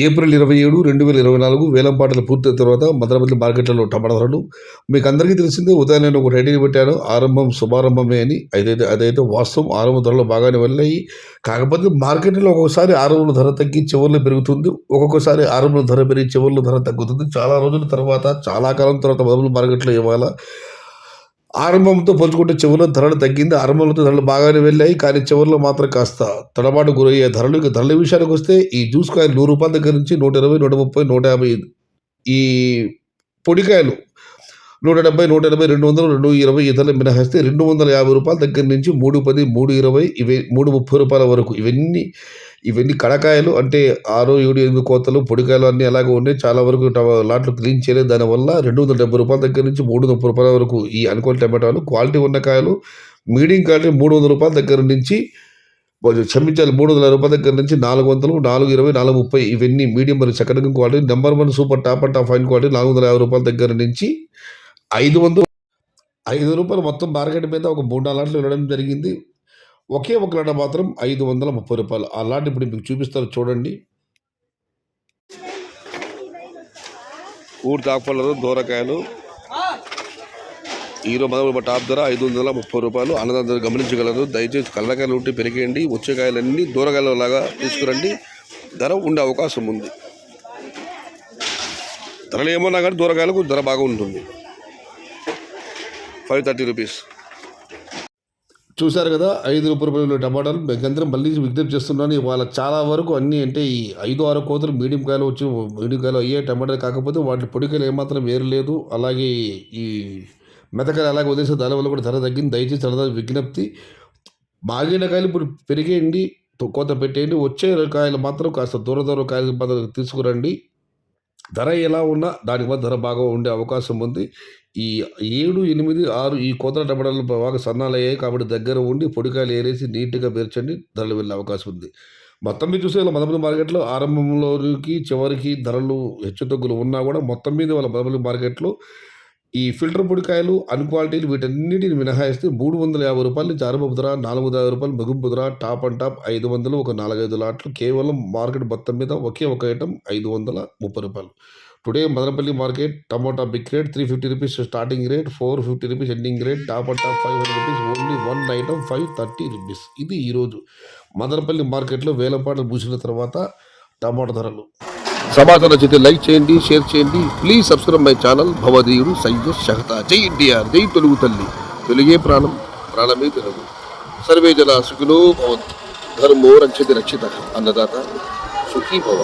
April 27, 2024 వేలంపాటలు పూర్తయిన తర్వాత మదనపల్లి మార్కెట్లలో టమాటా ధరలు మీకు అందరికీ తెలిసిందే. ఉదయం నేను ఒక టైటిల్ పెట్టాను, ఆరంభం శుభారంభమే అని. అదైతే వాస్తవం. ఆరంభ ధరలు బాగానే వెళ్ళాయి. కాకపోతే మార్కెట్లో ఒక్కొక్కసారి ఆరంభంలో ధర తగ్గి చివరిలో పెరుగుతుంది, ఒక్కొక్కసారి ఆరంభంలో ధర పెరిగి చివరిలో ధర తగ్గుతుంది. చాలా రోజుల తర్వాత, చాలా కాలం తర్వాత మదనపల్లి మార్కెట్లో ఇవాళ ఆరంభంతో పోల్చుకుంటే చివరిలో ధరలు తగ్గింది. ఆరంభంలో ధరలు బాగానే వెళ్ళాయి, కానీ చివరిలో మాత్రం కాస్త తడబాటు గురయ్యే ధరలు. ఇక ధరల విషయానికి వస్తే ఈ జ్యూస్ కాయలు ₹100 దగ్గర నుంచి 120, 130, 150. ఈ పొడికాయలు 170, 180, 200, 220 ఇతరులు మినహాయిస్తే ₹250 దగ్గర నుంచి 310, 320, ఇవి ₹330 వరకు. ఇవన్నీ కడకాయలు అంటే 6, 7, 8 కోతలు పొడికాయలు అన్నీ అలాగే ఉన్నాయి. చాలా వరకు లాట్లు క్లీన్ చేయలేదు. దానివల్ల ₹270 దగ్గర నుంచి ₹330 వరకు ఈ అనుకోని టమాటాలు. క్వాలిటీ ఉన్న కాయలు మీడియం క్వాలిటీ ₹300 దగ్గర నుంచి క్షమించాలి ₹300 దగ్గర నుంచి 400, 420, 430 ఇవన్నీ మీడియం మరియు సెకండ్ రకం quality. Number 1 super top and top fine quality ₹450 దగ్గర నుంచి ₹500 మొత్తం మార్కెట్ మీద ఒక 3-4 లాట్లు వెళ్ళడం జరిగింది. ఒకే ఒక లాట మాత్రం ₹530. ఆ లాట్ ఇప్పుడు మీకు చూపిస్తారు, చూడండి. పూర్తి ఆకుపళ్ళు దూరకాయలు ఈరోజు మొదలు టాప్ ధర ₹530. అన్నదాన్ని గమనించగలరు. దయచేసి కళ్ళకాయలు ఉంటే పెరిగేయండి. వచ్చే కాయలన్నీ దూరకాయలు లాగా తీసుకురండి. ధర ఉండే అవకాశం ఉంది. ధరలు ఏమన్నా కానీ దూరకాయలకు ధర బాగా ఉంటుంది. ₹530. చూశారు కదా, ₹5 టమాటాలు. మీకందరం మళ్ళీ విజ్ఞప్తి చేస్తున్నాను. ఇవాళ చాలా వరకు అన్నీ అంటే ఈ 5-6 కోతలు మీడియం కాయలు వచ్చి మీడియం కాయలు అయ్యే టమాటాలు. కాకపోతే వాటి పొడికాయలు ఏమాత్రం వేరు లేదు. అలాగే ఈ మెతకాయలు అలాగే వదిలేసే దానివల్ల కూడా ధర తగ్గింది. దయచేసి ధర విజ్ఞప్తి. మాగిన కాయలు ఇప్పుడు పెరిగేయండి, కోత పెట్టేయండి. వచ్చే కాయలు మాత్రం కాస్త దూర కాయలు తీసుకురండి. ధర ఎలా ఉన్నా దానికి ధర బాగా ఉండే అవకాశం ఉంది. ఈ 7, 8, 6 ఈ కోతల టమాటాలు బాగా సన్నాలు అయ్యాయి కాబట్టి దగ్గర ఉండి పొడికాయలు ఏరేసి నీట్గా పేర్చండి. ధరలు వెళ్ళే అవకాశం ఉంది. మొత్తం మీద చూస్తే మదనపల్లి మార్కెట్లో ఆరంభంలోకి చివరికి ధరలు హెచ్చుతగ్గులు ఉన్నా కూడా మొత్తం మీద వాళ్ళ మదనపల్లి మార్కెట్లో ఈ ఫిల్టర్ పొడికాయలు అన్క్వాలిటీలు వీటన్నిటిని మినహాయిస్తే ₹350 నుంచి ఆరంభపు ధర ₹450 ముగింపు ధర టాప్ అండ్ టాప్ 500, ఒక 4-5 లాట్లు. కేవలం మార్కెట్ మొత్తం మీద ఒకే ఒక item ₹530. Today Madanapalle market tomato big rate ₹350 starting rate, ₹450 ending rate, top and top ₹500, only one item ₹530. ఇది ఈరోజు మదనపల్లి మార్కెట్లో వేలంపాటలు పూసిన తర్వాత టమాటా ధరలు. సమాచారం నచ్చితే లైక్ చేయండి, షేర్ చేయండి. Please subscribe my channel. భవదీయుడు సయ్యద్ షహతా. జై ఇండియా, జై తెలుగు తల్లి. తెలుగే ప్రాణం, ప్రాణమే తెలుగు. సర్వే జన సుఖినో భవంతు. ధర్మో రక్షతి రక్షితః. అన్నదాత సుఖీ భవ.